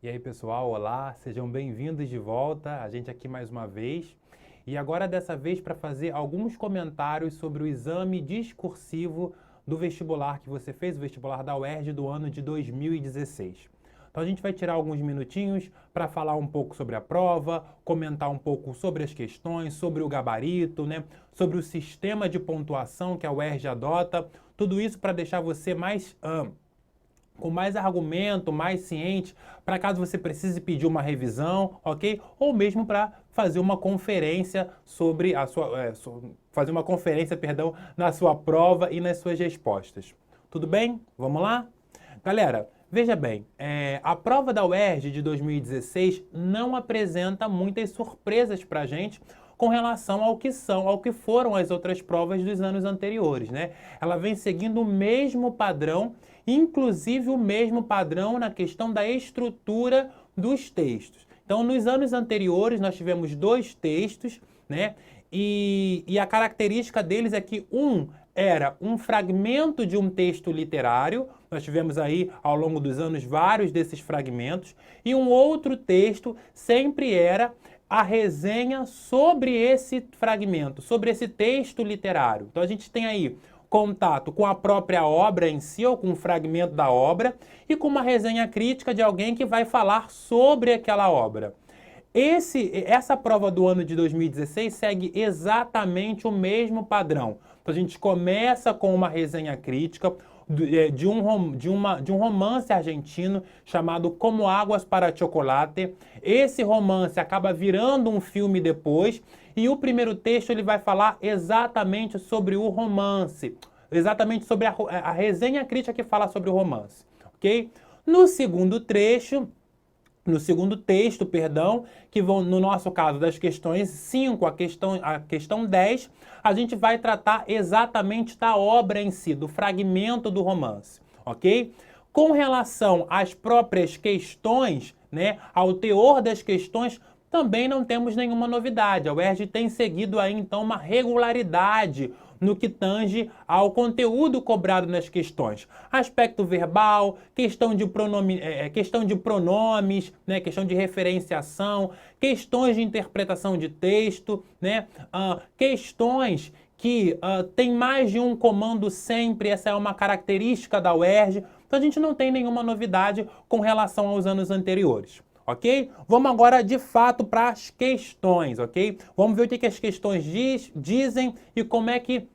E aí, pessoal, olá, sejam bem-vindos de volta, a gente aqui mais uma vez. E agora, dessa vez, para fazer alguns comentários sobre o exame discursivo do vestibular que você fez, o vestibular da UERJ do ano de 2016. Então, a gente vai tirar alguns minutinhos para falar um pouco sobre a prova, comentar um pouco sobre as questões, sobre o gabarito, né? Sobre o sistema de pontuação que a UERJ adota, tudo isso para deixar você com mais argumento, mais ciente, para caso você precise pedir uma revisão, ok? Ou mesmo para fazer uma conferência sobre a sua, fazer uma conferência, perdão, na sua prova e nas suas respostas. Tudo bem? Vamos lá? Galera, veja bem, a prova da UERJ de 2016 não apresenta muitas surpresas para a gente com relação ao que foram as outras provas dos anos anteriores, né? Ela vem seguindo o mesmo padrão, inclusive o mesmo padrão na questão da estrutura dos textos. Então, nos anos anteriores, nós tivemos dois textos, né? E a característica deles é que um era um fragmento de um texto literário, nós tivemos aí ao longo dos anos vários desses fragmentos, e um outro texto sempre era a resenha sobre esse fragmento, sobre esse texto literário. Então a gente tem aí contato com a própria obra em si, ou com um fragmento da obra, e com uma resenha crítica de alguém que vai falar sobre aquela obra. Essa prova do ano de 2016 segue exatamente o mesmo padrão. Então a gente começa com uma resenha crítica de um romance argentino chamado Como Águas para Chocolate. Esse romance acaba virando um filme depois, e o primeiro texto ele vai falar exatamente sobre o romance, exatamente sobre a resenha crítica que fala sobre o romance, ok? No segundo texto, perdão, que vão, no nosso caso, das questões 5 a questão 10, a gente vai tratar exatamente da obra em si, do fragmento do romance, ok? Com relação às próprias questões, né, ao teor das questões, também não temos nenhuma novidade. A UERJ tem seguido aí, então, uma regularidade no que tange ao conteúdo cobrado nas questões. Aspecto verbal, questão de pronomes, né, questão de referenciação, questões de interpretação de texto, né, questões que tem mais de um comando sempre, essa é uma característica da UERJ, então a gente não tem nenhuma novidade com relação aos anos anteriores. Ok? Vamos agora, de fato, para as questões, ok? Vamos ver o que as questões dizem e como é que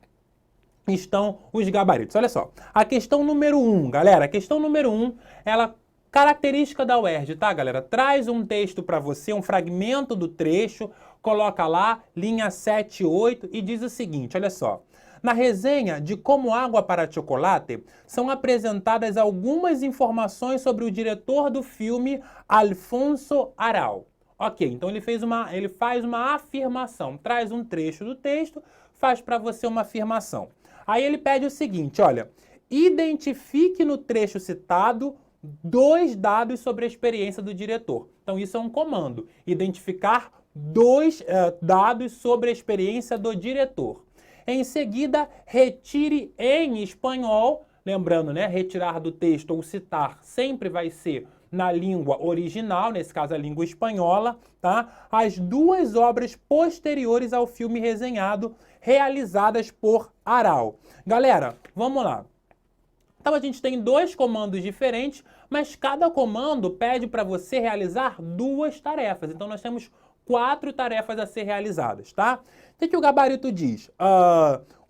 estão os gabaritos. Olha só, a questão número 1, galera, a questão número 1, ela, característica da UERJ, tá, galera? Traz um texto para você, um fragmento do trecho, coloca lá, linha 7 e 8, e diz o seguinte, olha só. Na resenha de Como Água para Chocolate, são apresentadas algumas informações sobre o diretor do filme, Alfonso Arau. Ok, então ele faz uma afirmação, traz um trecho do texto, faz para você uma afirmação. Aí ele pede o seguinte, olha, identifique no trecho citado 2 dados sobre a experiência do diretor. Então isso é um comando, identificar 2 dados sobre a experiência do diretor. Em seguida, retire em espanhol, lembrando, né, retirar do texto ou citar sempre vai ser na língua original, nesse caso a língua espanhola, tá? As 2 obras posteriores ao filme resenhado, realizadas por Arau. Galera, vamos lá. Então a gente tem 2 comandos diferentes, mas cada comando pede para você realizar 2 tarefas. Então nós temos 4 tarefas a ser realizadas, tá? O que o gabarito diz?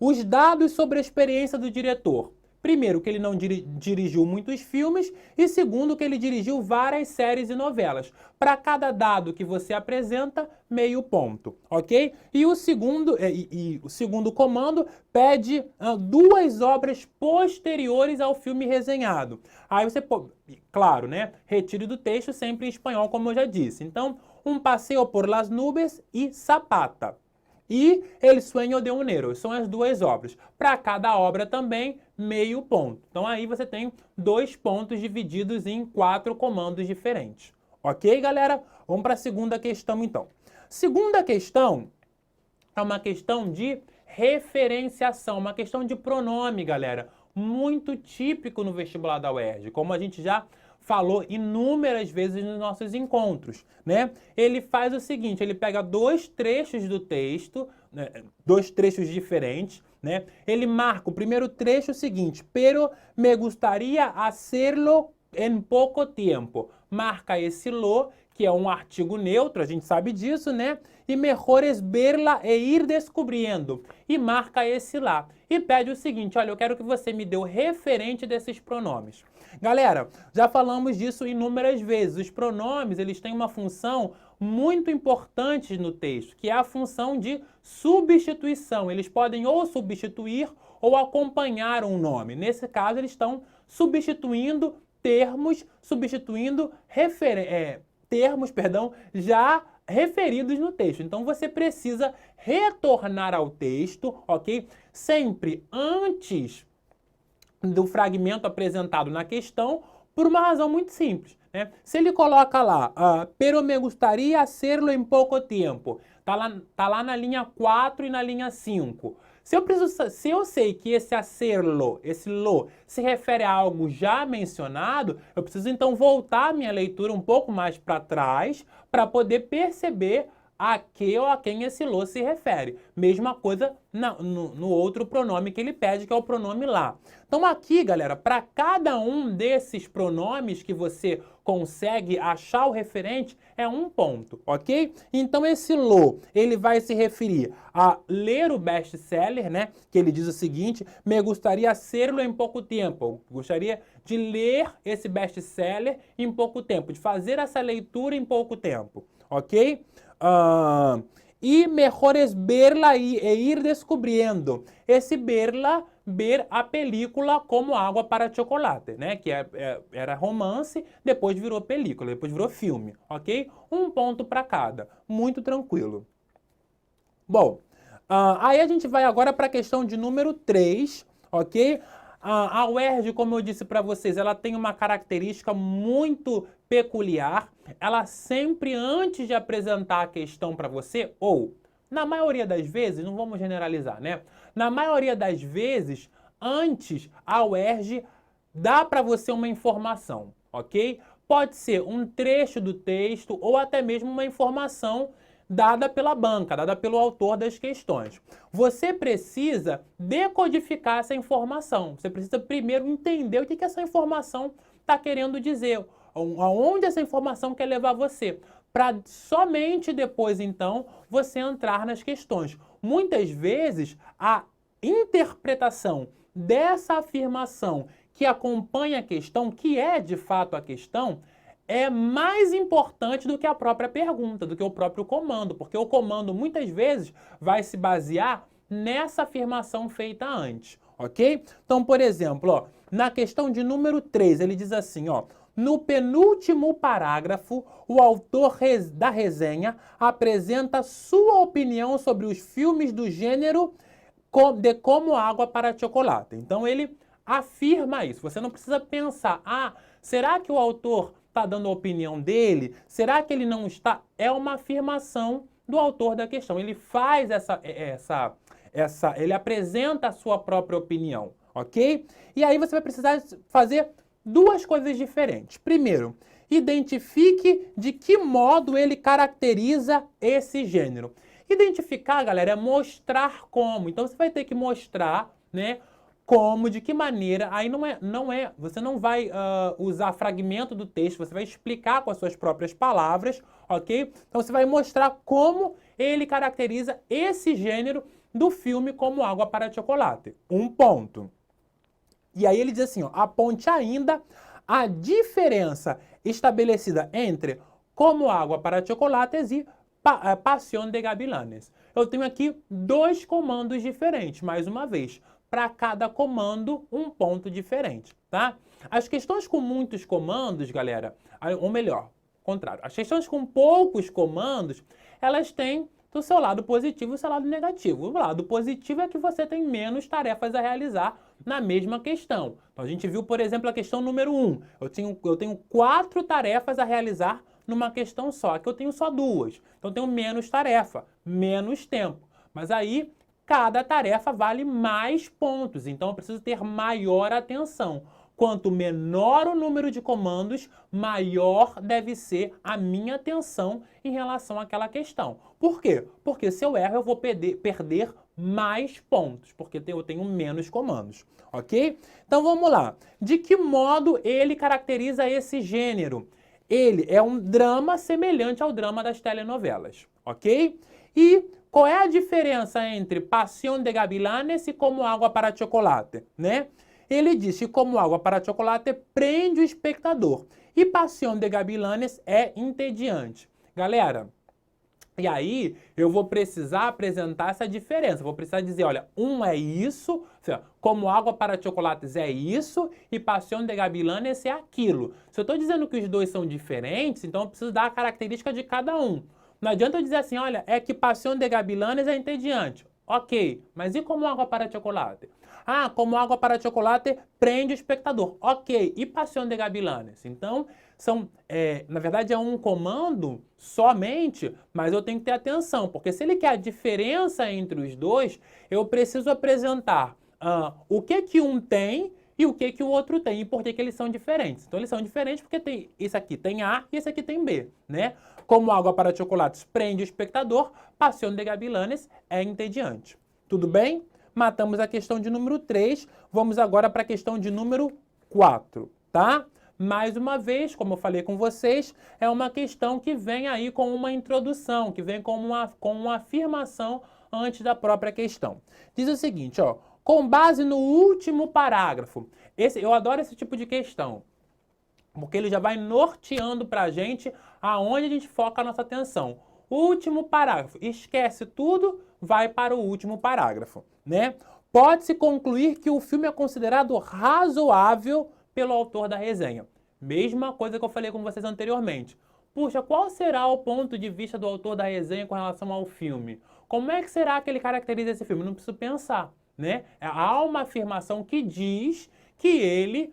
Os dados sobre a experiência do diretor. Primeiro, que ele não dirigiu muitos filmes, e segundo, que ele dirigiu várias séries e novelas. Para cada dado que você apresenta, meio ponto, ok? E o segundo comando pede 2 obras posteriores ao filme resenhado. Aí você, claro, né? Retire do texto sempre em espanhol, como eu já disse. Então, Um Passeio por las Nubes e Zapata. E El Sueño de un Héroe, são as 2 obras. Para cada obra também, meio ponto. Então aí você tem 2 pontos divididos em 4 comandos diferentes. Ok, galera? Vamos para a segunda questão, então. Segunda questão é uma questão de referenciação, uma questão de pronome, galera. Muito típico no vestibular da UERJ. Como a gente já falou inúmeras vezes nos nossos encontros, né? Ele faz o seguinte, ele pega dois trechos do texto, né, dois trechos diferentes, né? Ele marca o primeiro trecho o seguinte, pero me gustaría hacerlo en poco tiempo. Marca esse lo, que é um artigo neutro, a gente sabe disso, né? E mejor es verla e ir descobrindo. E marca esse lá. E pede o seguinte, olha, eu quero que você me dê o referente desses pronomes. Galera, já falamos disso inúmeras vezes. Os pronomes, eles têm uma função muito importante no texto, que é a função de substituição. Eles podem ou substituir ou acompanhar um nome. Nesse caso, eles estão substituindo termos, termos, já referidos no texto. Então, você precisa retornar ao texto, ok? Sempre antes do fragmento apresentado na questão, por uma razão muito simples, né? Se ele coloca lá, pero me gustaría hacerlo en poco tiempo, tá lá na linha 4 e na linha 5. Se eu sei que esse hacerlo, esse lo, se refere a algo já mencionado, eu preciso então voltar a minha leitura um pouco mais para trás para poder perceber a que ou a quem esse lo se refere. Mesma coisa no outro pronome que ele pede, que é o pronome lá. Então aqui, galera, para cada um desses pronomes que você consegue achar o referente, é um ponto, ok? Então esse lo, ele vai se referir a ler o best-seller, né? Que ele diz o seguinte, me gustaría hacerlo em pouco tempo. Eu gostaria de ler esse best-seller em pouco tempo, de fazer essa leitura em pouco tempo, ok? E mejor es verla e ir descobrindo. Esse verla, ver a película como Água para Chocolate, né? Que era romance, depois virou película, depois virou filme, ok? Um ponto para cada, muito tranquilo. Bom, aí a gente vai agora para a questão de número 3, ok? A UERJ, como eu disse para vocês, ela tem uma característica muito peculiar. Ela sempre, antes de apresentar a questão para você, ou na maioria das vezes, não vamos generalizar, né? Na maioria das vezes, antes, a UERJ dá para você uma informação, ok? Pode ser um trecho do texto ou até mesmo uma informação dada pela banca, dada pelo autor das questões. Você precisa decodificar essa informação. Você precisa primeiro entender o que essa informação está querendo dizer, aonde essa informação quer levar você, para somente depois, então, você entrar nas questões. Muitas vezes, a interpretação dessa afirmação que acompanha a questão, que é de fato a questão, é mais importante do que a própria pergunta, do que o próprio comando, porque o comando muitas vezes vai se basear nessa afirmação feita antes, ok? Então, por exemplo, ó, na questão de número 3, ele diz assim, ó, no penúltimo parágrafo, o autor da resenha apresenta sua opinião sobre os filmes do gênero de Como Água para Chocolate. Então, ele afirma isso. Você não precisa pensar, será que o autor está dando a opinião dele? Será que ele não está? É uma afirmação do autor da questão. Ele faz ele apresenta a sua própria opinião, ok? E aí você vai precisar fazer duas coisas diferentes. Primeiro, identifique de que modo ele caracteriza esse gênero. Identificar, galera, é mostrar como. Então você vai ter que mostrar, né? Como, de que maneira, aí você não vai usar fragmento do texto, você vai explicar com as suas próprias palavras, ok? Então você vai mostrar como ele caracteriza esse gênero do filme Como Água para Chocolate. Um ponto. E aí ele diz assim, ó, aponte ainda a diferença estabelecida entre Como Água para Chocolates e Pasión de Gavilanes. Eu tenho aqui dois comandos diferentes, mais uma vez. Para cada comando, um ponto diferente, tá? As questões com muitos comandos, galera, ou melhor, contrário, as questões com poucos comandos, elas têm do seu lado positivo e do seu lado negativo. O lado positivo é que você tem menos tarefas a realizar na mesma questão. Então a gente viu, por exemplo, a questão número 1. Eu tenho 4 tarefas a realizar numa questão só. Aqui eu tenho só 2. Então eu tenho menos tarefa, menos tempo. Mas aí cada tarefa vale mais pontos, então eu preciso ter maior atenção. Quanto menor o número de comandos, maior deve ser a minha atenção em relação àquela questão. Por quê? Porque se eu erro, eu vou perder mais pontos, porque eu tenho menos comandos, ok? Então vamos lá. De que modo ele caracteriza esse gênero? Ele é um drama semelhante ao drama das telenovelas, ok? E qual é a diferença entre Pasión de Gavilanes e Como Água para Chocolate, né? Ele diz que Como Água para Chocolate prende o espectador e Pasión de Gavilanes é entediante. Galera, e aí eu vou precisar apresentar essa diferença. Vou precisar dizer, olha, um é isso, Como Água para Chocolates é isso e Pasión de Gavilanes é aquilo. Se eu estou dizendo que os dois são diferentes, então eu preciso dar a característica de cada um. Não adianta eu dizer assim, olha, é que Pasión de Gavilanes é entediante. Ok, mas e Como Água para Chocolate? Ah, Como Água para Chocolate prende o espectador. Ok, e Pasión de Gavilanes? Então, na verdade é um comando somente, mas eu tenho que ter atenção, porque se ele quer a diferença entre os dois, eu preciso apresentar o que um tem e o que o outro tem, e por que eles são diferentes. Então eles são diferentes porque esse aqui tem A e esse aqui tem B, né? Como Água para Chocolates prende o espectador, Pasión de Gavilanes é entediante. Tudo bem? Matamos a questão de número 3, vamos agora para a questão de número 4, tá? Mais uma vez, como eu falei com vocês, é uma questão que vem aí com uma introdução, que vem com uma afirmação antes da própria questão. Diz o seguinte, ó, com base no último parágrafo. Eu adoro esse tipo de questão, porque ele já vai norteando para a gente aonde a gente foca a nossa atenção. Último parágrafo. Esquece tudo, vai para o último parágrafo, né? Pode-se concluir que o filme é considerado razoável pelo autor da resenha. Mesma coisa que eu falei com vocês anteriormente. Puxa, qual será o ponto de vista do autor da resenha com relação ao filme? Como é que será que ele caracteriza esse filme? Não preciso pensar, né? Há uma afirmação que diz que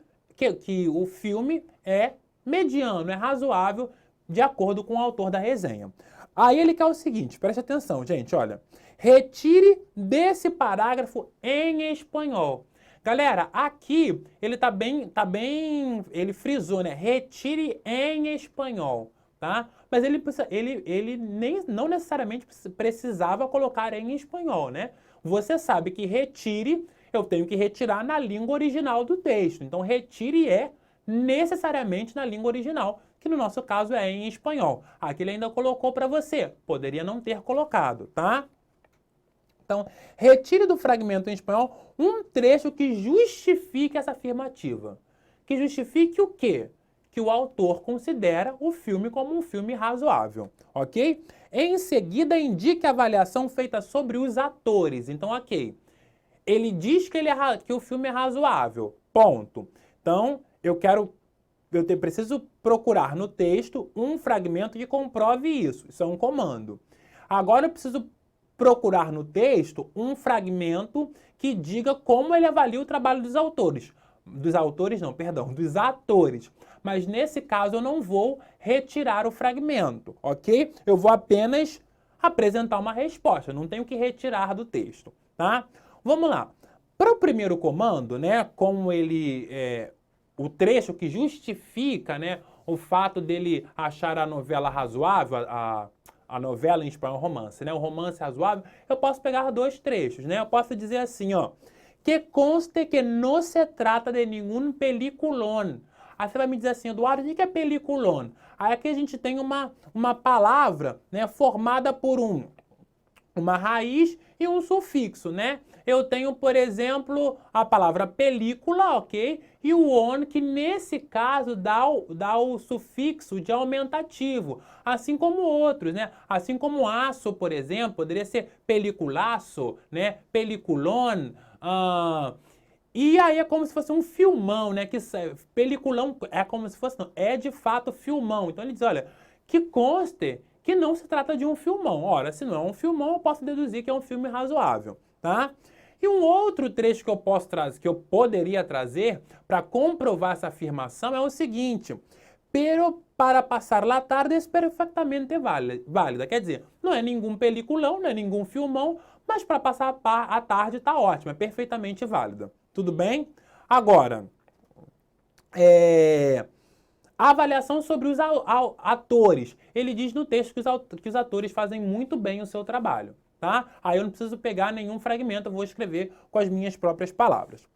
o filme é mediano, é razoável, de acordo com o autor da resenha. Aí ele quer o seguinte, preste atenção, gente, olha. Retire desse parágrafo em espanhol. Galera, aqui ele ele frisou, né? Retire em espanhol, tá? Mas ele não necessariamente precisava colocar em espanhol, né? Você sabe que retire, eu tenho que retirar na língua original do texto. Então, retire é necessariamente na língua original, que no nosso caso é em espanhol. Aqui ele ainda colocou para você, poderia não ter colocado, tá? Então, retire do fragmento em espanhol um trecho que justifique essa afirmativa. Que justifique o quê? Que o autor considera o filme como um filme razoável, ok? Em seguida, indique a avaliação feita sobre os atores. Então, ok. Ele diz que o filme é razoável, ponto. Então, eu preciso procurar no texto um fragmento que comprove isso. Isso é um comando. Agora eu preciso procurar no texto um fragmento que diga como ele avalia o trabalho dos autores. Dos atores. Mas nesse caso eu não vou retirar o fragmento, ok? Eu vou apenas apresentar uma resposta, não tenho que retirar do texto, tá? Vamos lá. Para o primeiro comando, né, como o trecho que justifica, né, o fato dele achar a novela razoável, a novela em espanhol romance, né, o romance razoável, eu posso pegar dois trechos, né? Eu posso dizer assim, ó, que conste que não se trata de nenhum peliculón. Aí você vai me dizer assim, Eduardo, o que é peliculón? Aí aqui a gente tem uma palavra, né, formada por uma raiz e um sufixo, né? Eu tenho, por exemplo, a palavra película, ok? E o on, que nesse caso dá o sufixo de aumentativo, assim como outros, né? Assim como aço, por exemplo, poderia ser peliculaço, né? Peliculon. E aí é como se fosse um filmão, né? Peliculão é como se fosse, não, é de fato filmão. Então ele diz, olha, que conste que não se trata de um filmão. Ora, se não é um filmão, eu posso deduzir que é um filme razoável, tá? E um outro trecho que eu posso trazer, que eu poderia trazer para comprovar essa afirmação é o seguinte: pero para passar la tarde é perfeitamente válida. Quer dizer, não é nenhum peliculão, não é nenhum filmão, mas para passar a tarde está ótimo, é perfeitamente válida. Tudo bem? Agora, A avaliação sobre os atores. Ele diz no texto que os atores fazem muito bem o seu trabalho, tá? Aí eu não preciso pegar nenhum fragmento, eu vou escrever com as minhas próprias palavras.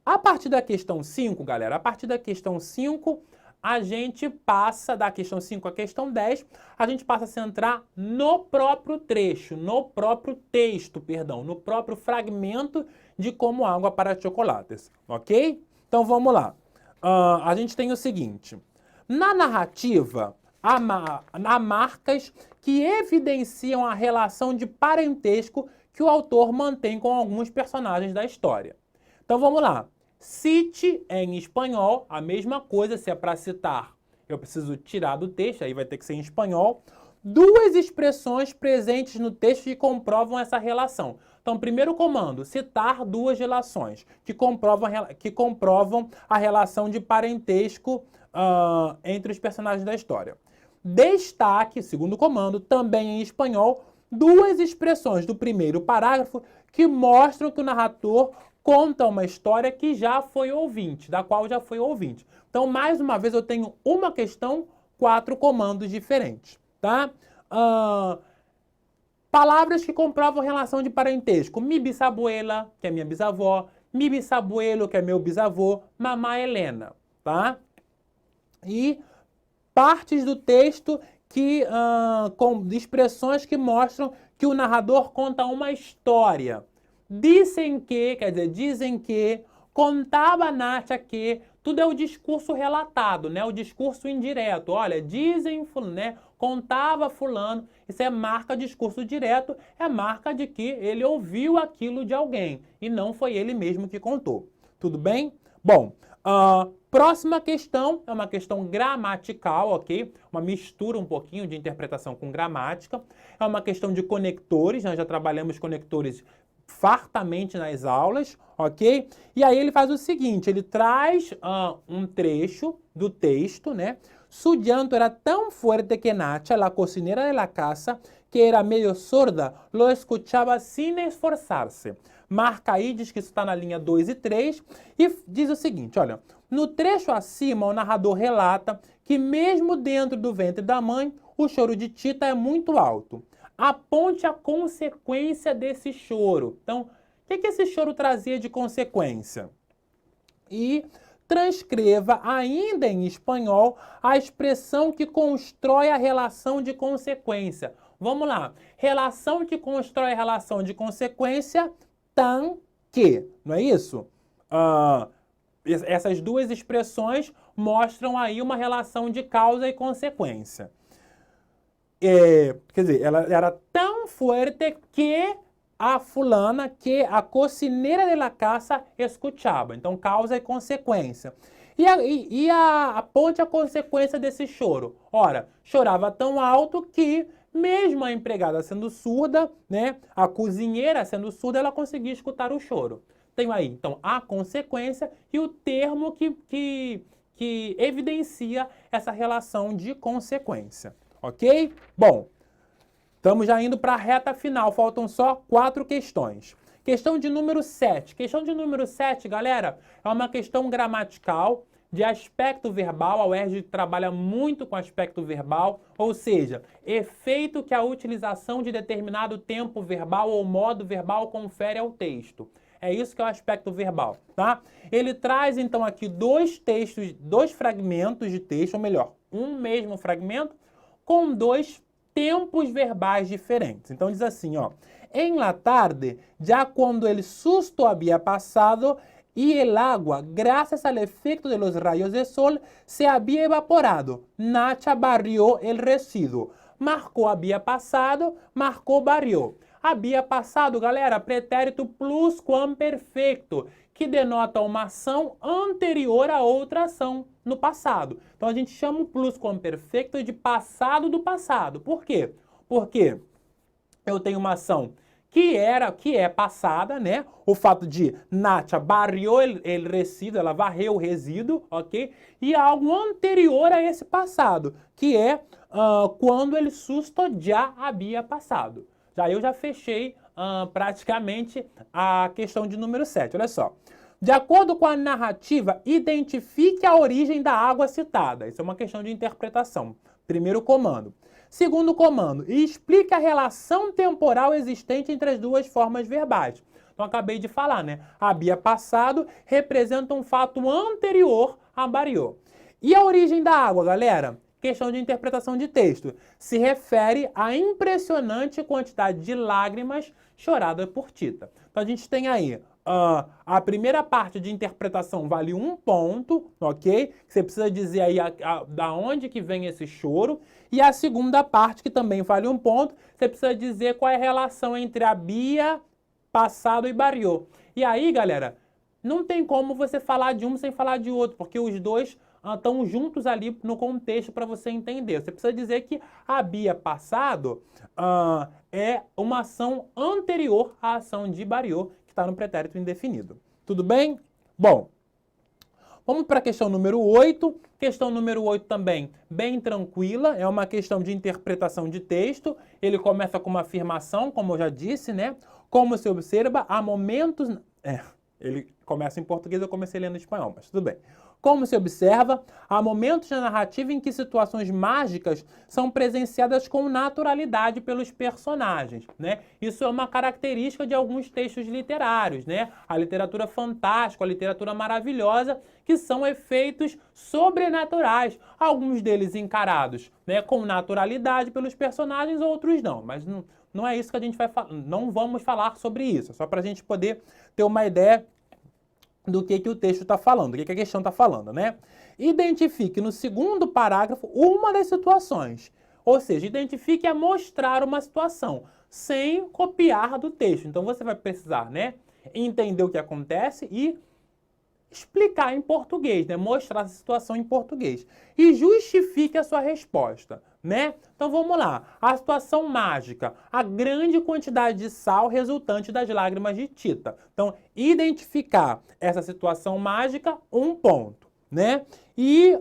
A partir da questão 5, galera, a partir da questão 5, a gente passa, da questão 5 à questão 10, a gente passa a centrar no próprio trecho, no próprio texto, perdão, no próprio fragmento de Como Água para Chocolates, ok? Então vamos lá. A gente tem o seguinte: na narrativa, há marcas que evidenciam a relação de parentesco que o autor mantém com alguns personagens da história. Então vamos lá. Cite em espanhol, a mesma coisa, se é para citar, eu preciso tirar do texto, aí vai ter que ser em espanhol, duas expressões presentes no texto que comprovam essa relação. Então, primeiro comando, citar duas relações que comprovam a relação de parentesco entre os personagens da história. Destaque, segundo comando, também em espanhol, duas expressões do primeiro parágrafo que mostram que o narrador conta uma história que já foi ouvinte, da qual já foi ouvinte. Então, mais uma vez, eu tenho uma questão, 4 comandos diferentes, tá? Palavras que comprovam relação de parentesco. Mi bisabuela, que é minha bisavó. Mi bisabuelo, que é meu bisavô. Mamá Helena, tá? E partes do texto com expressões que mostram que o narrador conta uma história. Dizem que, quer dizer, dizem que, contava Nátia que, tudo é o discurso relatado, né? O discurso indireto. Olha, dizem, né? Contava fulano. Isso é marca discurso direto, é marca de que ele ouviu aquilo de alguém e não foi ele mesmo que contou. Tudo bem? Bom, próxima questão é uma questão gramatical, ok? Uma mistura um pouquinho de interpretação com gramática. É uma questão de conectores, nós já trabalhamos conectores fartamente nas aulas, ok? E aí ele faz o seguinte, ele traz um trecho do texto, né? Su llanto era tão fuerte que Nacha, la cocinera de la casa, que era meio sorda, lo escuchaba sin esforzarse. Marca aí, diz que isso está na linha 2 e 3, e diz o seguinte, olha, no trecho acima o narrador relata que mesmo dentro do ventre da mãe, o choro de Tita é muito alto. Aponte a consequência desse choro. Então, o que esse choro trazia de consequência? E transcreva, ainda em espanhol, a expressão que constrói a relação de consequência. Vamos lá. Relação que constrói a relação de consequência, tan que. Não é isso? Essas duas expressões mostram aí uma relação de causa e consequência. Quer dizer, ela era tão forte que a fulana, que a cocineira de la casa escuchava. Então, causa e consequência. E aponte a consequência desse choro. Ora, chorava tão alto que, mesmo a empregada sendo surda, né, a cozinheira sendo surda, ela conseguia escutar o choro. Tenho aí, então, a consequência e o termo que evidencia essa relação de consequência. Ok? Bom, estamos já indo para a reta final, faltam só 4 questões. Questão de número 7. Questão de número 7, galera, é uma questão gramatical de aspecto verbal. A UERJ trabalha muito com aspecto verbal, ou seja, efeito que a utilização de determinado tempo verbal ou modo verbal confere ao texto. É isso que é o aspecto verbal, tá? Ele traz, então, aqui dois fragmentos de texto, ou melhor, um mesmo fragmento, com 2 tempos verbais diferentes. Então diz assim, ó. En la tarde, ya cuando el susto había pasado y el agua, gracias al efecto de los rayos de sol, se había evaporado, Nacha barrió el residuo. Marcou había passado, marcou barrió. Había passado, galera, pretérito plusquamperfeito, que denota uma ação anterior a outra ação no passado. Então a gente chama o plusquamperfeito de passado do passado. Por quê? Porque eu tenho uma ação que é passada, né? O fato de Nacha barrió el resíduo, ela varreu o resíduo, ok? E algo anterior a esse passado, que é quando el susto já havia passado. Eu já fechei praticamente a questão de número 7. Olha só. De acordo com a narrativa, identifique a origem da água citada. Isso é uma questão de interpretação. Primeiro comando. Segundo comando, explique a relação temporal existente entre as duas formas verbais. Então, acabei de falar, né? Habia passado representa um fato anterior a bariou. E a origem da água, galera? Questão de interpretação de texto. Se refere à impressionante quantidade de lágrimas choradas por Tita. Então, a gente tem aí a primeira parte de interpretação vale 1 ponto, ok? Você precisa dizer aí da onde que vem esse choro. E a segunda parte, que também vale 1 ponto, você precisa dizer qual é a relação entre a Bia, passado e bariou. E aí, galera, não tem como você falar de um sem falar de outro, porque os dois estão juntos ali no contexto para você entender. Você precisa dizer que a Bia passado é uma ação anterior à ação de bariou, que está no pretérito indefinido. Tudo bem? Bom, vamos para a questão número 8. Questão número 8 também bem tranquila, é uma questão de interpretação de texto. Ele começa com uma afirmação, como eu já disse, né? Como se observa, há momentos... ele começa em português, eu comecei lendo em espanhol, mas tudo bem. Como se observa, há momentos na narrativa em que situações mágicas são presenciadas com naturalidade pelos personagens, né? Isso é uma característica de alguns textos literários, né? A literatura fantástica, a literatura maravilhosa, que são efeitos sobrenaturais, alguns deles encarados, né, com naturalidade pelos personagens, outros não, mas não é isso que a gente vai falar, não vamos falar sobre isso, só para a gente poder ter uma ideia do que o texto está falando, do que a questão está falando, né? Identifique no segundo parágrafo uma das situações, ou seja, identifique é mostrar uma situação, sem copiar do texto. Então você vai precisar, né, entender o que acontece e explicar em português, né? Mostrar essa situação em português. E justifique a sua resposta, né? Então vamos lá. A situação mágica, a grande quantidade de sal resultante das lágrimas de Tita. Então, identificar essa situação mágica, 1 ponto, né? E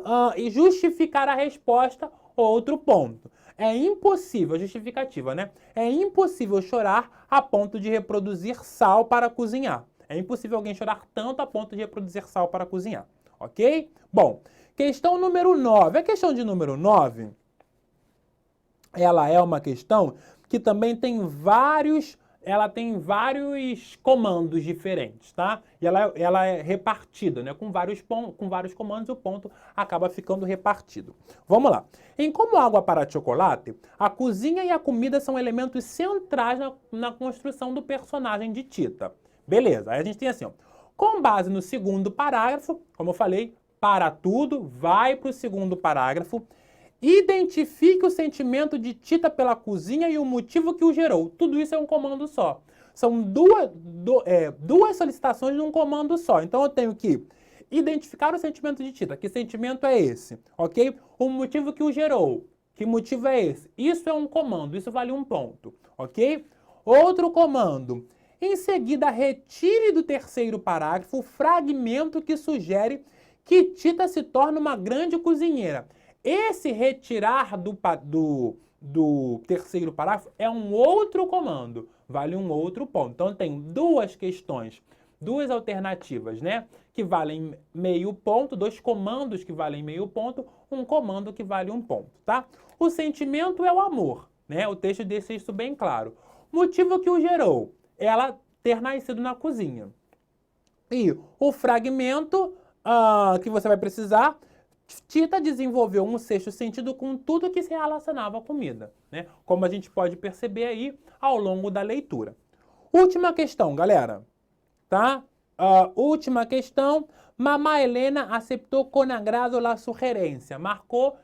justificar a resposta, outro ponto. É impossível, justificativa, né? É impossível chorar a ponto de reproduzir sal para cozinhar. É impossível alguém chorar tanto a ponto de reproduzir sal para cozinhar, ok? Bom, questão número 9. A questão de número 9, ela é uma questão que também tem vários comandos diferentes, tá? E ela é repartida, né? Com vários comandos, o ponto acaba ficando repartido. Vamos lá. Em Como Água para Chocolate, a cozinha e a comida são elementos centrais na construção do personagem de Tita. Beleza, aí a gente tem assim, ó, com base no segundo parágrafo, como eu falei, para tudo, vai para o segundo parágrafo, identifique o sentimento de Tita pela cozinha e o motivo que o gerou. Tudo isso é um comando só. São duas solicitações num comando só. Então eu tenho que identificar o sentimento de Tita. Que sentimento é esse? Ok? O motivo que o gerou. Que motivo é esse? Isso é um comando, isso vale 1 ponto. Ok? Outro comando. Em seguida, retire do terceiro parágrafo o fragmento que sugere que Tita se torna uma grande cozinheira. Esse retirar do terceiro parágrafo é um outro comando, vale 1 outro ponto. Então, tem 2 questões, 2 alternativas, né? Que valem meio ponto, 2 comandos que valem meio ponto, 1 comando que vale 1 ponto, tá? O sentimento é o amor, né? O texto deixa isso bem claro. Motivo que o gerou? Ela ter nascido na cozinha. E o fragmento que você vai precisar, Tita desenvolveu um sexto sentido com tudo que se relacionava à comida, né? Como a gente pode perceber aí ao longo da leitura. Última questão, galera, tá? Última questão. Mamá Helena aceitou com agrado a sugerência. Marcou,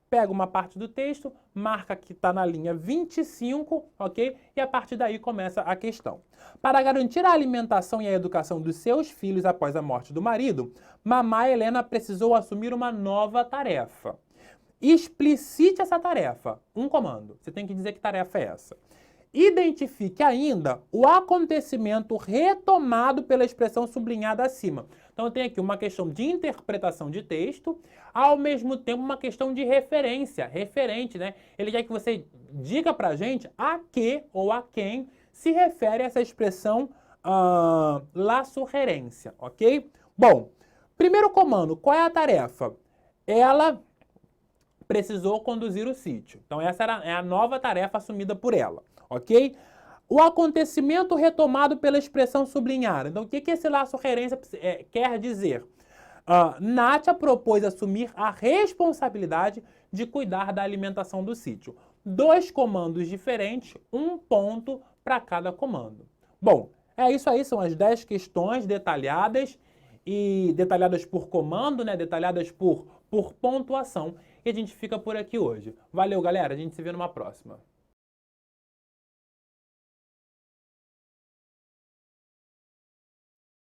pega uma parte do texto, marca que está na linha 25, ok? E a partir daí começa a questão. Para garantir a alimentação e a educação dos seus filhos após a morte do marido, Mamá Helena precisou assumir uma nova tarefa. Explicite essa tarefa. 1 comando. Você tem que dizer que tarefa é essa. Identifique ainda o acontecimento retomado pela expressão sublinhada acima. Então, tem aqui uma questão de interpretação de texto, ao mesmo tempo uma questão de referência, referente, né? Ele quer que você diga pra gente a que ou a quem se refere essa expressão laço-rerência, ok? Bom, primeiro comando, qual é a tarefa? Ela precisou conduzir o sítio. Então essa é a nova tarefa assumida por ela, ok? O acontecimento retomado pela expressão sublinhada. Então o que esse laço-rerência quer dizer? Nátia propôs assumir a responsabilidade de cuidar da alimentação do sítio. 2 comandos diferentes, 1 ponto para cada comando. Bom, é isso aí, são as 10 questões detalhadas e detalhadas por comando, né? Detalhadas por pontuação. E a gente fica por aqui hoje. Valeu, galera. A gente se vê numa próxima.